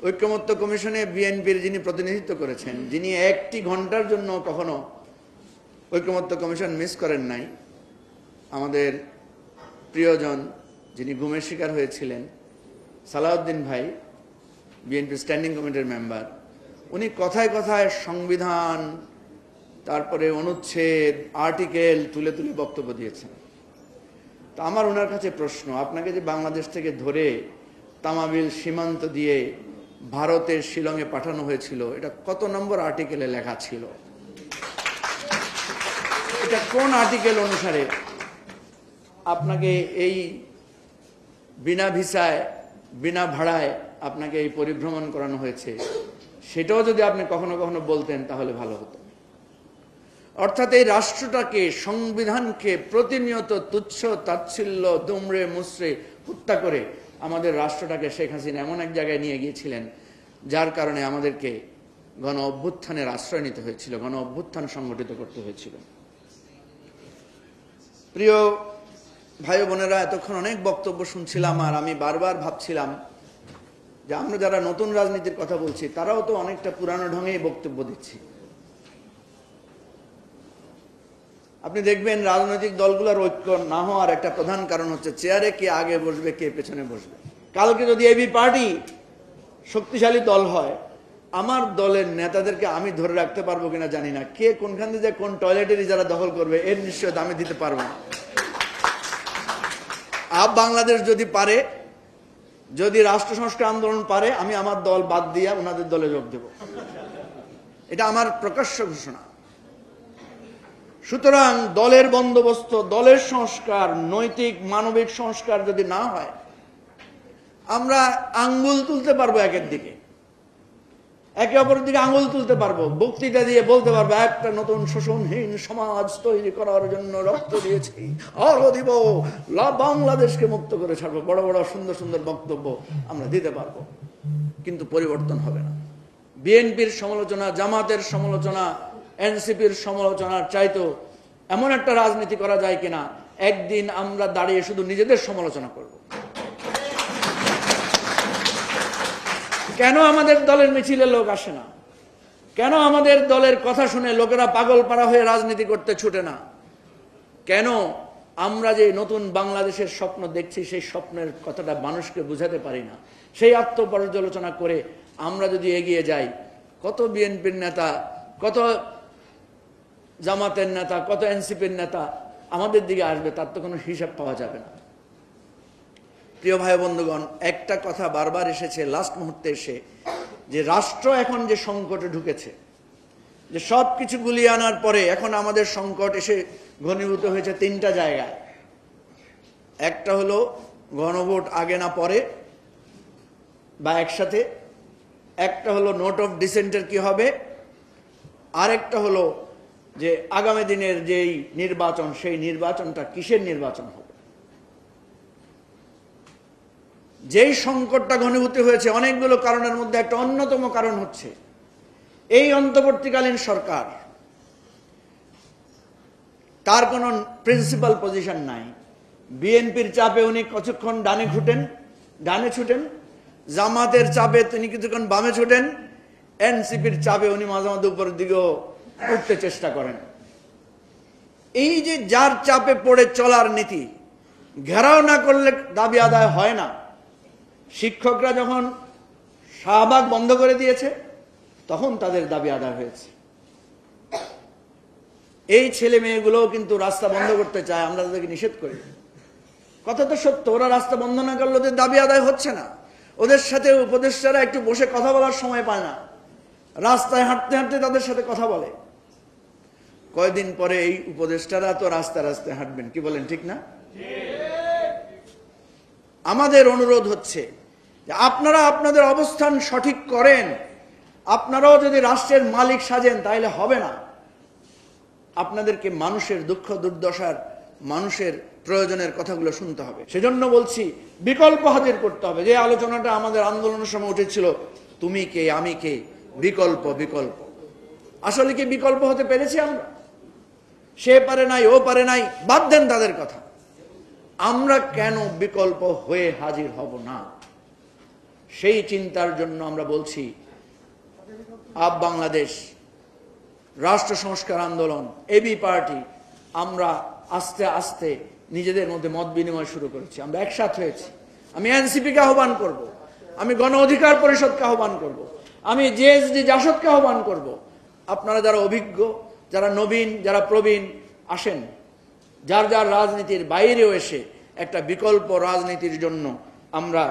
ঐক্যমত্য কমিশনে বিএনপির যিনি প্রতিনিধিত্ব করেছেন, যিনি একটি ঘন্টার জন্য কখনো ঐক্যমত্য কমিশন মিস করেন নাই, আমাদের প্রিয়জন যিনি গুমের শিকার হয়েছিলেন সালাউদ্দিন ভাই, বিএনপি স্ট্যান্ডিং কমিটির মেম্বার, উনি কথায় কথায় সংবিধান, তারপরে অনুচ্ছেদ, আর্টিকেল তুলে তুলে বক্তব্য দিয়েছেন। তো আমার ওনার কাছে প্রশ্ন, আপনাকে যে বাংলাদেশ থেকে ধরে তামাবিল সীমান্ত দিয়ে ভারতের শিলংয়ে পাঠানো হয়েছিল, এটা কত নম্বর আর্টিকেলে লেখা ছিল? এটা কোন আর্টিকেল অনুসারে আপনাকে এই বিনা ভিসায়, বিনা ভাড়ায় আপনাকে এই পরিভ্রমণ করানো হয়েছে? সেটাও যদি আপনি কখনো কখনো বলতেন তাহলে ভালো হতো। অর্থাৎ এই রাষ্ট্রটাকে, সংবিধানকে প্রতিনিয়ত তুচ্ছ তাচ্ছিল্য, দুমড়ে মুচড়ে হত্যা করে আমাদের রাষ্ট্রটাকে শেখ হাসিনা এমন এক জায়গায় নিয়ে গিয়েছিলেন যার কারণে আমাদেরকে গণ অভ্যুত্থানের আশ্রয় নিতে হয়েছিল, গণ অভ্যুত্থান সংগঠিত করতে হয়েছিল। প্রিয় ভাই বোনেরা, এতক্ষণ অনেক বক্তব্য শুনছিলাম, আর আমি বারবার ভাবছিলাম যে আমরা যারা নতুন রাজনীতির কথা বলছি তারাও তো অনেকটা পুরানো ঢঙেই বক্তব্য দিচ্ছি। আপনি দেখবেন রাজনৈতিক দলগুলোর ঐক্য না হওয়ার একটা প্রধান কারণ হচ্ছে চেয়ারে কে আগে বসবে, কে পেছনে বসবে। কালকে যদি এবি পার্টি শক্তিশালী দল হয়, আমার দলের নেতাদেরকে আমি ধরে রাখতে পারবো কিনা জানি না, কে কোনখান থেকে কোন টয়লেটেরই যারা দখল করবে এর নিশ্চয়তা আমি দিতে পারবো না। আপ বাংলাদেশ যদি পারে, যদি রাষ্ট্র সংস্কার আন্দোলন পারে, আমি আমার দল বাদ দিয়ে ওনাদের দলে যোগ দেব, এটা আমার প্রকাশ্য ঘোষণা। সুতরাং দলের বন্দোবস্ত, দলের সংস্কার, নৈতিক মানবিক সংস্কার যদি না হয়, আমরা আঙ্গুল তুলতে পারবো একের দিকে, একে অপরের দিকে আঙ্গুল তুলতে পারবো, বক্তৃতা দিয়ে বলতে পারবো একটা নতুন শোষণহীন সমাজ তৈরি করার জন্য রক্ত দিয়েছি, আরো দিব, বাংলাদেশকে মুক্ত করে ছাড়বো, বড় বড় সুন্দর সুন্দর বক্তব্য আমরা দিতে পারবো, কিন্তু পরিবর্তন হবে না। বিএনপির সমালোচনা, জামাতের সমালোচনা, এনসিপির সমালোচনার চাইতো এমন একটা রাজনীতি করা যায় কিনা একদিন আমরা দাঁড়িয়ে শুধু নিজেদের সমালোচনা করব। কেন আমাদের দলের মিছিলে লোক আসে না? কেন আমাদের দলের কথা শুনে লোকেরা পাগল পাড়া হয়ে রাজনীতি করতে ছুটে না? কেন আমরা যে নতুন বাংলাদেশের স্বপ্ন দেখছি সেই স্বপ্নের কথাটা মানুষকে বুঝাতে পারি না? সেই আত্মপর্যালোচনা করে আমরা যদি এগিয়ে যাই, কত বিএনপির নেতা, কত জামাতের নেতা, কত এনসিপির নেতা আমাদের দিকে আসবে, তার তো কোনো হিসাব পাওয়া যাবে না। প্রিয় ভাই বন্ধুগণ, একটা কথা বারবার এসেছে লাস্ট মুহূর্তে এসে, যে রাষ্ট্র এখন যে সংকটে ঢুকেছে, যে সব কিছু গুলিয়ে আনার পরে এখন আমাদের সংকট এসে ঘনীভূত হয়েছে তিনটা জায়গায়। একটা হলো গণভোট আগে না পরে বা একসাথে, একটা হলো নোট অফ ডিসেন্টের কি হবে, আরেকটা হলো যে আগামী দিনের যেই নির্বাচন, সেই নির্বাচনটা কিসের নির্বাচন হবে। যেই সংকটটা ঘনীভূত হয়েছে অনেকগুলো কারণের মধ্যে একটা অন্যতম কারণ হচ্ছে এই অন্তর্বর্তীকালীন সরকার, তার কোনো প্রিন্সিপাল পজিশন নাই। বিএনপির চাপে উনি কতক্ষণ ডানে ছুটেন, জামাতের চাপে তিনি কিছুক্ষণ বামে ছুটেন, এনসিপির চাপে উনি মাঝে মাঝে উপরের দিকেও উঠতে চেষ্টা করেন। এই যে যার চাপে পড়ে চলার নীতি, ঘেরাও না করলে দাবি আদায় হয় না। শিক্ষকরা যখন শাহবাগ বন্ধ করে দিয়েছে তখন তাদের দাবি আদায় হয়েছে। এই ছেলে মেয়েগুলোও কিন্তু রাস্তা বন্ধ করতে চায়, আমরা তাদেরকে নিষেধ করি। কথা তো সত্য, ওরা রাস্তা বন্ধ না করলে ওদের দাবি আদায় হচ্ছে না। ওদের সাথে উপদেষ্টারা একটু বসে কথা বলার সময় পায় না, রাস্তায় হাঁটতে হাঁটতে তাদের সাথে কথা বলে। কয়দিন পরে এই উপদেষ্টারা তো রাস্তায় রাস্তায় হাঁটবেন, কি বলেন, ঠিক না? আমাদের অনুরোধ হচ্ছে যে আপনারা আপনাদের অবস্থান সঠিক করেন। আপনারাও যদি রাষ্ট্রের মালিক সাজেন তাহলে হবে না। আপনাদেরকে মানুষের দুঃখ দুর্দশার, মানুষের প্রয়োজনের কথাগুলো শুনতে হবে। সেজন্য বলছি বিকল্প হাজির করতে হবে। যে আলোচনাটা আমাদের আন্দোলনের সময় উঠেছিল, তুমি কে আমি কে, বিকল্প বিকল্প, আসলে কি বিকল্প হতে পেরেছি আমরা? সে পারে নাই, ও পারে নাই, বাদ দেন তাদের কথা। আমরা কেন বিকল্প হয়ে হাজির হব না? সেই চিন্তার জন্য আমরা বলছি আপ বাংলাদেশ, রাষ্ট্র সংস্কার আন্দোলন, এবি পার্টি, আমরা আস্তে আস্তে নিজেদের মধ্যে মত বিনিময় শুরু করেছি। আমরা একসাথ হয়েছি। আমি এনসিপিকে আহ্বান করব, আমি গণ অধিকার পরিষদকে আহ্বান করব, আমি জেএসডি জাসদকে আহ্বান করব, আপনারা যারা অভিজ্ঞ, যারা নবীন, যারা প্রবীণ, আসেন যার যার রাজনীতির বাইরেও এসে একটা বিকল্প রাজনীতির জন্য আমরা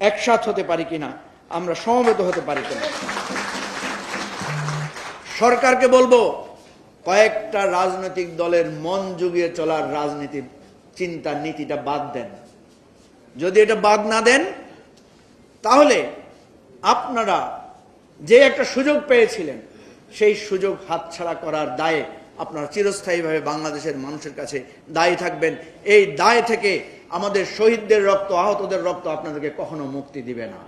একসাথ হতে পারি কিনা, আমরা সমবেত হতে পারি কিনা। সরকারকে বলবো কয়েকটা রাজনৈতিক দলের মন জুগিয়ে চলার রাজনীতির চিন্তা নীতিটা বাদ দেন। যদি এটা বাদ না দেন তাহলে আপনারা যে একটা সুযোগ পেয়েছিলেন সেই সুযোগ হাতছাড়া করার দায়ে আপনারা চিরস্থায়ীভাবে বাংলাদেশের মানুষের কাছে দায়ী থাকবেন। এই দায় থেকে আমাদের শহীদদের রক্ত, আহতদের রক্ত আপনাদেরকে কখনো মুক্তি দিবে না।